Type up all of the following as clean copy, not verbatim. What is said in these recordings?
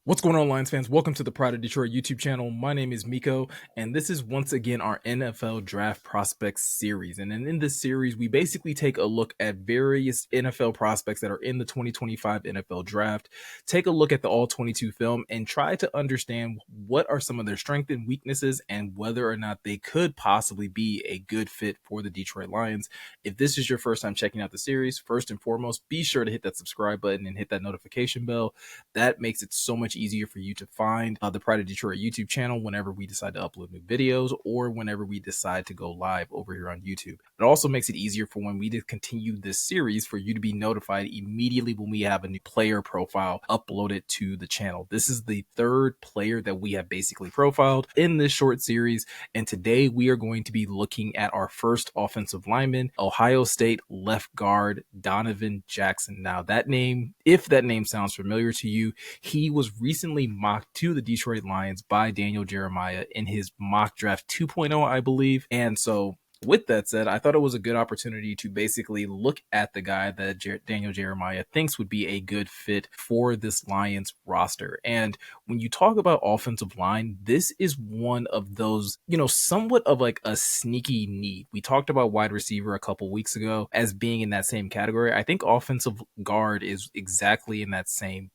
What's going on, Lions fans? Welcome to the Pride of Detroit YouTube channel. My name is Miko, and this is once again our NFL Draft Prospects series. And in this series, we basically take a look at various NFL prospects that are in the 2025 NFL Draft, take a look at the All-22 film, and try to understand what are some of their strengths and weaknesses and whether or not they could possibly be a good fit for the Detroit Lions. If this is your first time checking out the series, first and foremost, be sure to hit that subscribe button and hit that notification bell. That makes it so much easier for you to find the Pride of Detroit YouTube channel whenever we decide to upload new videos or whenever we decide to go live over here on YouTube. It also makes it easier for when we continue this series for you to be notified immediately when we have a new player profile uploaded to the channel. This is the third player that we have basically profiled in this short series, and today we are going to be looking at our first offensive lineman, Ohio State left guard Donovan Jackson. Now that name, if that name sounds familiar to you, he was recently mocked to the Detroit Lions by Daniel Jeremiah in his mock draft 2.0, I believe. And so with that said, I thought it was a good opportunity to basically look at the guy that Daniel Jeremiah thinks would be a good fit for this Lions roster. And when you talk about offensive line, this is one of those, somewhat of like a sneaky need. We talked about wide receiver a couple weeks ago as being in that same category. I think offensive guard is exactly in that same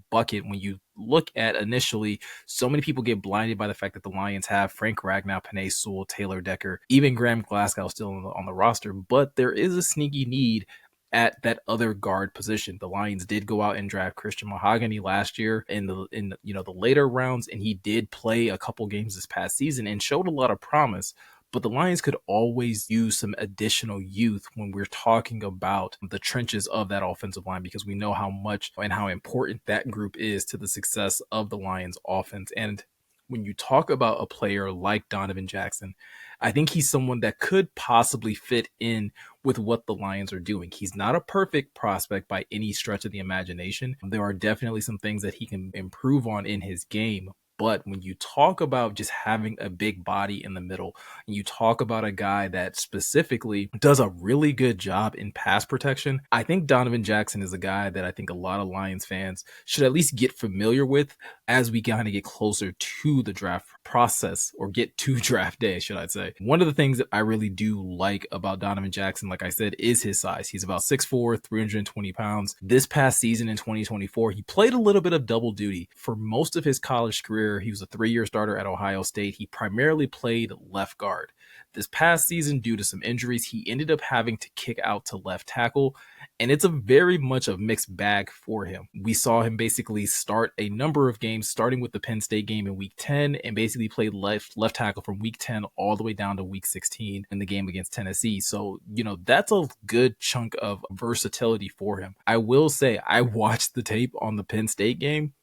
bucket. When you look at initially, so many people get blinded by the fact that the Lions have Frank Ragnow, Penei Sewell, Taylor Decker, even Graham Glasgow still on the roster, but there is a sneaky need at that other guard position. The Lions did go out and draft Christian Mahogany last year in the later rounds, and he did play a couple games this past season and showed a lot of promise. But the Lions could always use some additional youth when we're talking about the trenches of that offensive line, because we know how much and how important that group is to the success of the Lions offense. And when you talk about a player like Donovan Jackson, I think he's someone that could possibly fit in with what the Lions are doing. He's not a perfect prospect by any stretch of the imagination. There are definitely some things that he can improve on in his game. But when you talk about just having a big body in the middle, and you talk about a guy that specifically does a really good job in pass protection, I think Donovan Jackson is a guy that I think a lot of Lions fans should at least get familiar with as we kind of get closer to the draft process, or get to draft day, should I say. One of the things that I really do like about Donovan Jackson, like I said, is his size. He's about 6'4", 320 pounds. This past season in 2024, he played a little bit of double duty. For most of his college career, he was a 3-year starter at Ohio State. He primarily played left guard. This past season, due to some injuries, he ended up having to kick out to left tackle, and it's a very much a mixed bag for him. We saw him basically start a number of games, starting with the Penn State game in week 10, and basically played left tackle from week 10 all the way down to week 16 in the game against Tennessee. So, that's a good chunk of versatility for him. I will say, I watched the tape on the Penn State game.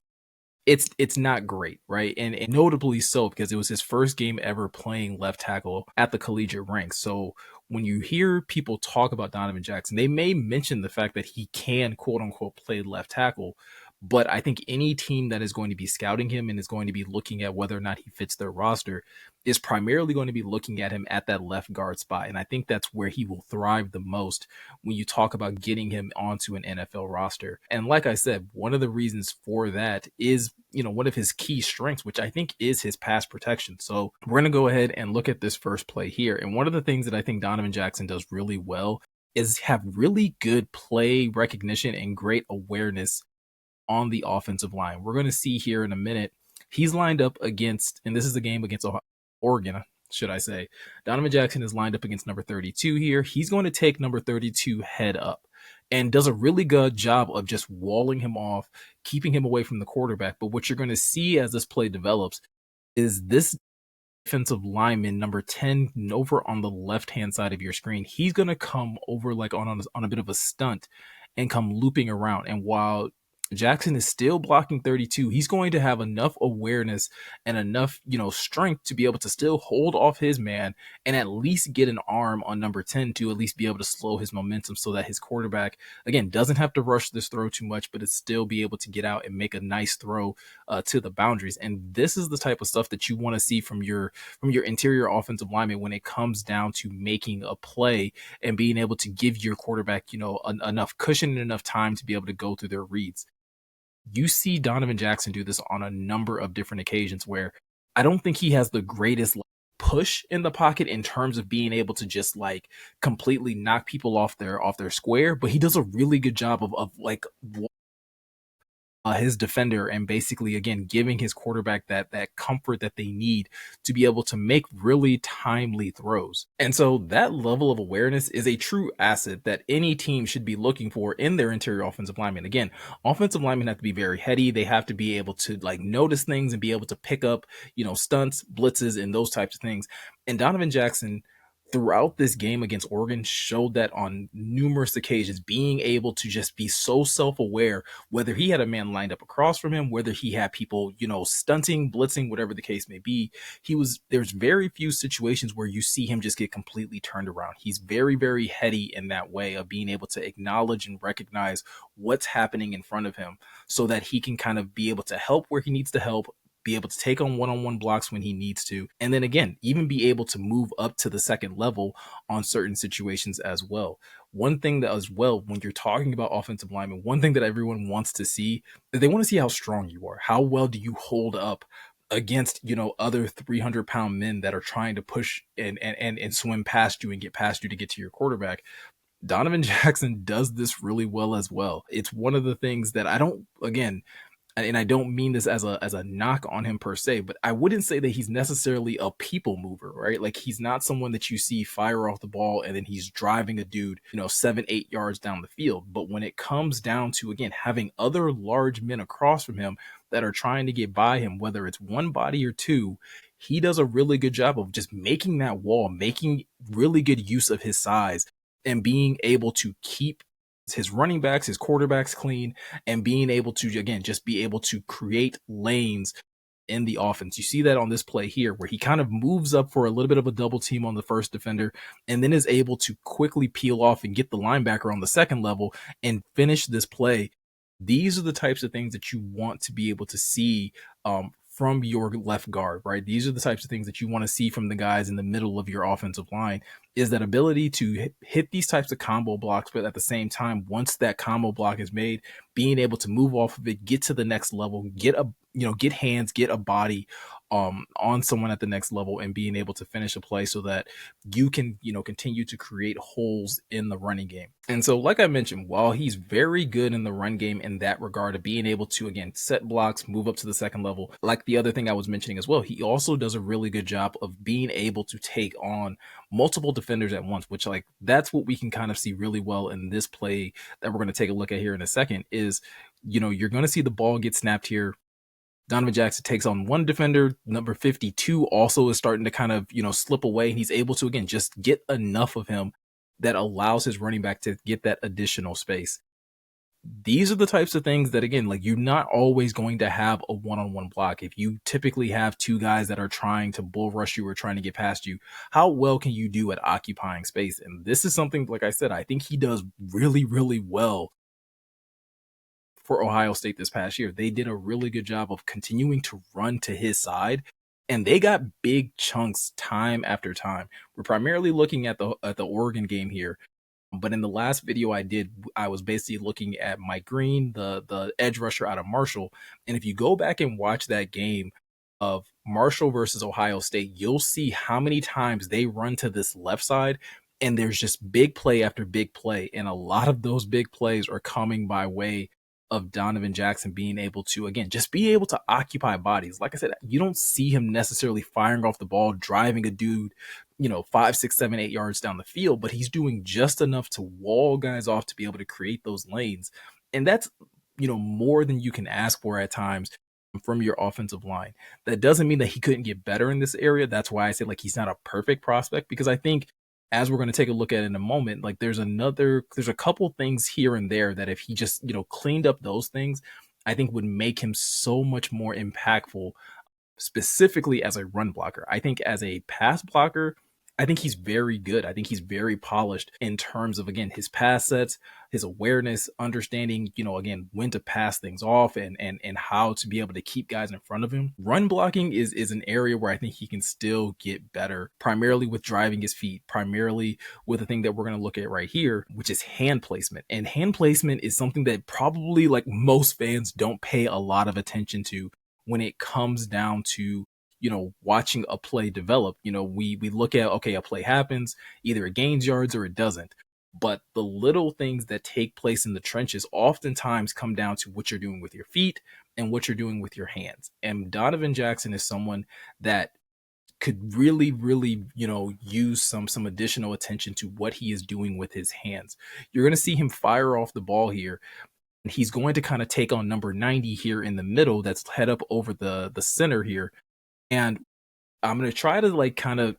It's not great, right? And notably so, because it was his first game ever playing left tackle at the collegiate ranks. So when you hear people talk about Donovan Jackson, they may mention the fact that he can, quote unquote, play left tackle. But I think any team that is going to be scouting him and is going to be looking at whether or not he fits their roster is primarily going to be looking at him at that left guard spot. And I think that's where he will thrive the most when you talk about getting him onto an NFL roster. And like I said, one of the reasons for that is, one of his key strengths, which I think is his pass protection. So we're going to go ahead and look at this first play here. And one of the things that I think Donovan Jackson does really well is have really good play recognition and great awareness on the offensive line. We're going to see here in a minute, he's lined up against, and this is the game against Oregon, should I say. Donovan Jackson is lined up against number 32 here. He's going to take number 32 head up and does a really good job of just walling him off, keeping him away from the quarterback. But what you're going to see as this play develops is this defensive lineman, number 10, over on the left-hand side of your screen. He's going to come over like on a bit of a stunt and come looping around. And while Jackson is still blocking 32, he's going to have enough awareness and enough, strength to be able to still hold off his man and at least get an arm on number 10 to at least be able to slow his momentum so that his quarterback, again, doesn't have to rush this throw too much, but it's still be able to get out and make a nice throw to the boundaries. And this is the type of stuff that you want to see from your interior offensive lineman when it comes down to making a play and being able to give your quarterback, enough cushion and enough time to be able to go through their reads. You see Donovan Jackson do this on a number of different occasions where I don't think he has the greatest push in the pocket in terms of being able to just like completely knock people off their square, but he does a really good job of like his defender and basically again giving his quarterback that comfort that they need to be able to make really timely throws. And so that level of awareness is a true asset that any team should be looking for in their interior offensive linemen. Again, offensive linemen have to be very heady. They have to be able to like notice things and be able to pick up, stunts, blitzes, and those types of things. And Donovan Jackson throughout this game against Oregon showed that on numerous occasions, being able to just be so self-aware, whether he had a man lined up across from him, whether he had people, stunting, blitzing, whatever the case may be, there's very few situations where you see him just get completely turned around. He's very, very heady in that way of being able to acknowledge and recognize what's happening in front of him so that he can kind of be able to help where he needs to help, be able to take on one blocks when he needs to. And then again, even be able to move up to the second level on certain situations as well. One thing that as well, when you're talking about offensive linemen, one thing that everyone wants to see is they want to see how strong you are. How well do you hold up against, other 300-pound men that are trying to push and swim past you and get past you to get to your quarterback. Donovan Jackson does this really well as well. It's one of the things that I don't, again, and I don't mean this as a knock on him per se, but I wouldn't say that he's necessarily a people mover, right? Like he's not someone that you see fire off the ball and then he's driving a dude, 7, 8 yards down the field. But when it comes down to again having other large men across from him that are trying to get by him, whether it's one body or two, he does a really good job of just making that wall, making really good use of his size and being able to keep his running backs, his quarterbacks clean, and being able to, again, just be able to create lanes in the offense. You see that on this play here where he kind of moves up for a little bit of a double team on the first defender and then is able to quickly peel off and get the linebacker on the second level and finish this play. These are the types of things that you want to be able to see from your left guard, right? These are the types of things that you want to see from the guys in the middle of your offensive line is that ability to hit these types of combo blocks, but at the same time, once that combo block is made, being able to move off of it, get to the next level, get hands, get a body on someone at the next level and being able to finish a play so that you can, continue to create holes in the running game. And so, like I mentioned, while he's very good in the run game in that regard of being able to, again, set blocks, move up to the second level, like the other thing I was mentioning as well, he also does a really good job of being able to take on multiple defenders at once, which like that's what we can kind of see really well in this play that we're going to take a look at here in a second is, you're going to see the ball get snapped here. Donovan Jackson takes on one defender. Number 52 also is starting to kind of, slip away. And he's able to, again, just get enough of him that allows his running back to get that additional space. These are the types of things that, again, like you're not always going to have a one-on-one block. If you typically have two guys that are trying to bull rush you or trying to get past you, how well can you do at occupying space? And this is something, like I said, I think he does really, really well for Ohio State this past year. They did a really good job of continuing to run to his side, and they got big chunks time after time. We're primarily looking at the Oregon game here, but in the last video I did, I was basically looking at Mike Green, the edge rusher out of Marshall, and if you go back and watch that game of Marshall versus Ohio State, you'll see how many times they run to this left side and there's just big play after big play. And a lot of those big plays are coming by way of Donovan Jackson being able to, again, just be able to occupy bodies. Like I said, you don't see him necessarily firing off the ball, driving a dude, 5, 6, 7, 8 yards down the field, but he's doing just enough to wall guys off to be able to create those lanes. And that's, more than you can ask for at times from your offensive line. That doesn't mean that he couldn't get better in this area. That's why I say like he's not a perfect prospect, because I think as we're going to take a look at in a moment, like there's a couple things here and there that if he just, cleaned up those things, I think would make him so much more impactful, specifically as a run blocker. I think as a pass blocker, I think he's very good. I think he's very polished in terms of, again, his pass sets, his awareness, understanding, again, when to pass things off and how to be able to keep guys in front of him. Run blocking is an area where I think he can still get better, primarily with driving his feet, primarily with the thing that we're going to look at right here, which is hand placement. And hand placement is something that probably like most fans don't pay a lot of attention to when it comes down to watching a play develop. We look at, okay, a play happens, either it gains yards or it doesn't. But the little things that take place in the trenches oftentimes come down to what you're doing with your feet and what you're doing with your hands. And Donovan Jackson is someone that could really, really, use some additional attention to what he is doing with his hands. You're going to see him fire off the ball here. And he's going to kind of take on number 90 here in the middle that's head up over the center here. And I'm going to try to like kind of,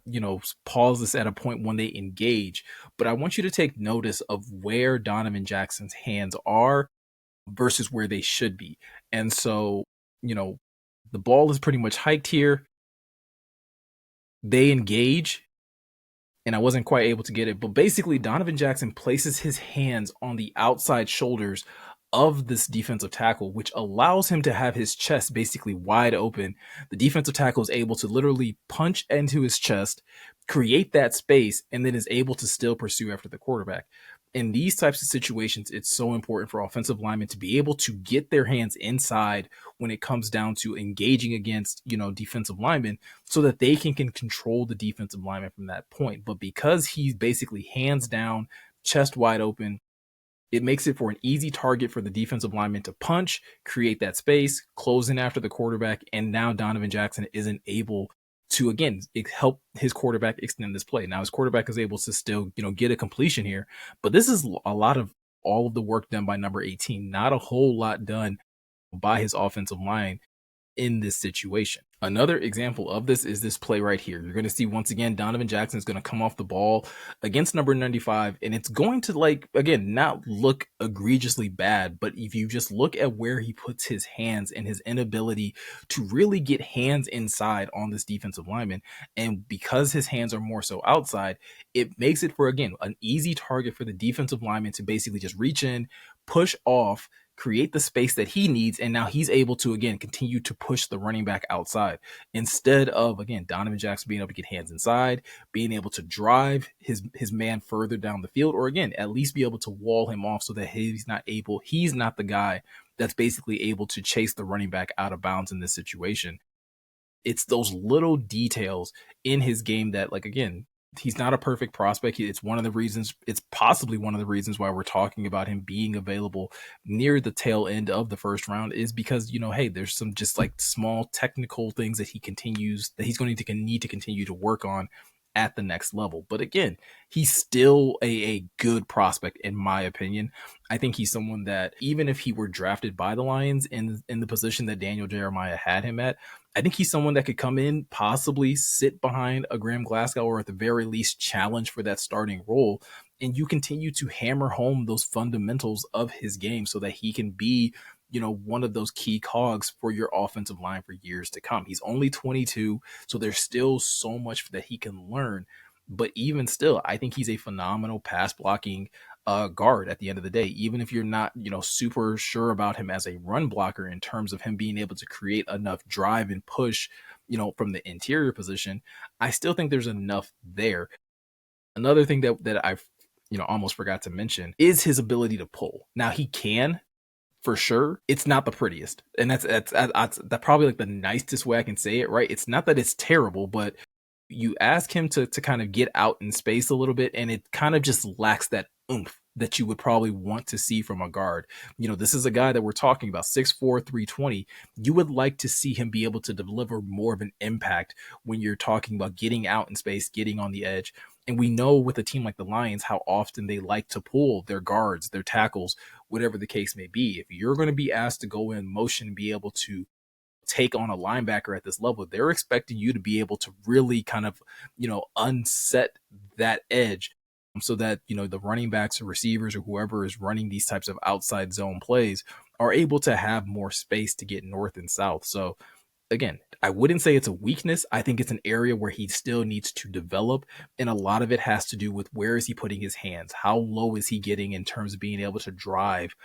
pause this at a point when they engage, but I want you to take notice of where Donovan Jackson's hands are versus where they should be. And so, you know, the ball is pretty much hiked here. They engage, and I wasn't quite able to get it, but basically Donovan Jackson places his hands on the outside shoulders of this defensive tackle, which allows him to have his chest basically wide open. The defensive tackle is able to literally punch into his chest, create that space, and then is able to still pursue after the quarterback. In these types of situations, it's so important for offensive linemen to be able to get their hands inside when it comes down to engaging against, defensive linemen, so that they can control the defensive lineman from that point. But because he's basically hands down, chest wide open, it makes it for an easy target for the defensive lineman to punch, create that space, close in after the quarterback, and now Donovan Jackson isn't able to, again, help his quarterback extend this play. Now his quarterback is able to still, get a completion here, but this is a lot of all of the work done by number 18, not a whole lot done by his offensive line in this situation. Another example of this is this play right here. You're going to see once again, Donovan Jackson is going to come off the ball against number 95, and it's going to, like, again, not look egregiously bad, but if you just look at where he puts his hands and his inability to really get hands inside on this defensive lineman, and because his hands are more so outside, it makes it for, again, an easy target for the defensive lineman to basically just reach in, push off, create the space that he needs, and now he's able to, again, continue to push the running back outside instead of, again, Donovan Jackson being able to get hands inside, being able to drive his man further down the field, or again, at least be able to wall him off so that he's not the guy that's basically able to chase the running back out of bounds in this situation. It's those little details in his game that, like, again, he's not a perfect prospect. It's possibly one of the reasons why we're talking about him being available near the tail end of the first round, is because, hey, there's some just like small technical things that he's going to need to continue to work on at the next level. But again, he's still a good prospect, in my opinion. I think he's someone that, even if he were drafted by the Lions in the position that Daniel Jeremiah had him at, I think he's someone that could come in, possibly sit behind a Graham Glasgow, or at the very least challenge for that starting role. And you continue to hammer home those fundamentals of his game so that he can be, one of those key cogs for your offensive line for years to come. He's only 22, so there's still so much that he can learn. But even still, I think he's a phenomenal pass blocking guard at the end of the day. Even if you're not, super sure about him as a run blocker in terms of him being able to create enough drive and push, from the interior position, I still think there's enough there. Another thing that I've, almost forgot to mention is his ability to pull. Now he can, for sure. It's not the prettiest, and that's probably like the nicest way I can say it, right? It's not that it's terrible, but you ask him to kind of get out in space a little bit, and it kind of just lacks that oomph that you would probably want to see from a guard. This is a guy that we're talking about, 6'4", 320. You would like to see him be able to deliver more of an impact when you're talking about getting out in space, getting on the edge. And we know with a team like the Lions how often they like to pull their guards, their tackles, whatever the case may be. If you're going to be asked to go in motion and be able to take on a linebacker at this level, they're expecting you to be able to really kind of, unset that edge so that, the running backs or receivers or whoever is running these types of outside zone plays are able to have more space to get north and south. So again, I wouldn't say it's a weakness. I think it's an area where he still needs to develop. And a lot of it has to do with where is he putting his hands? How low is he getting in terms of being able to drive,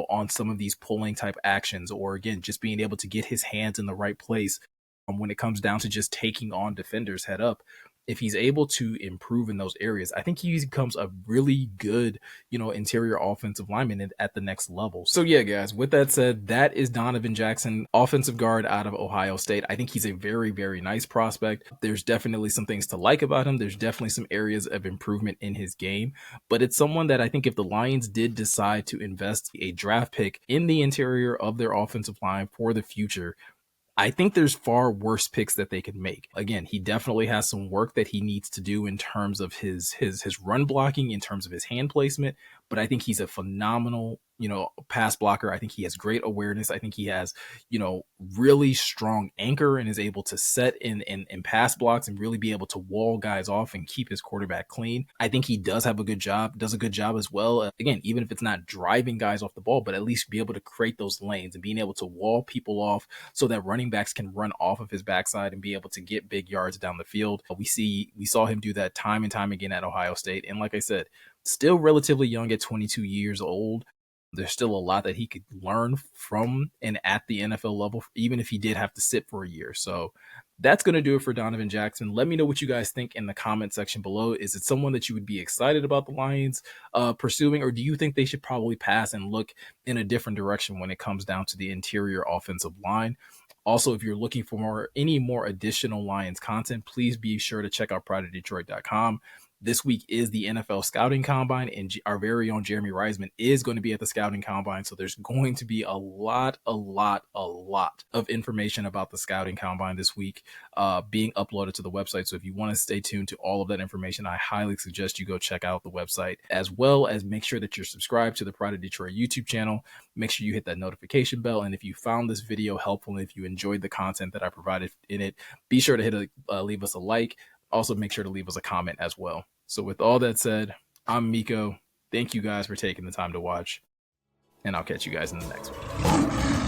on some of these pulling type actions, or again, just being able to get his hands in the right place when it comes down to just taking on defenders head up. If he's able to improve in those areas, I think he becomes a really good, interior offensive lineman at the next level. So yeah, guys, with that said, that is Donovan Jackson, offensive guard out of Ohio State. I think he's a very, very nice prospect. There's definitely some things to like about him. There's definitely some areas of improvement in his game, but it's someone that I think if the Lions did decide to invest a draft pick in the interior of their offensive line for the future, I think there's far worse picks that they could make. Again, he definitely has some work that he needs to do in terms of his run blocking, in terms of his hand placement, but I think he's a phenomenal, pass blocker. I think he has great awareness. I think he has, really strong anchor and is able to set in pass blocks and really be able to wall guys off and keep his quarterback clean. I think he does have a good job, does a good job as well. Again, even if it's not driving guys off the ball, but at least be able to create those lanes and being able to wall people off so that running backs can run off of his backside and be able to get big yards down the field. We saw him do that time and time again at Ohio State. And like I said, still relatively young at 22 years old. There's still a lot that he could learn from and at the NFL level, even if he did have to sit for a year. So that's going to do it for Donovan Jackson. Let me know what you guys think in the comment section below. Is it someone that you would be excited about the Lions pursuing, or do you think they should probably pass and look in a different direction when it comes down to the interior offensive line? Also, if you're looking for any more additional Lions content, please be sure to check out PrideOfDetroit.com. This week is the NFL Scouting Combine, and our very own Jeremy Reisman is going to be at the Scouting Combine. So there's going to be a lot of information about the Scouting Combine this week being uploaded to the website. So if you want to stay tuned to all of that information, I highly suggest you go check out the website, as well as make sure that you're subscribed to the Pride of Detroit YouTube channel. Make sure you hit that notification bell. And if you found this video helpful and if you enjoyed the content that I provided in it, be sure to leave us a like. Also, make sure to leave us a comment as well. So with all that said, I'm Miko. Thank you guys for taking the time to watch, and I'll catch you guys in the next one.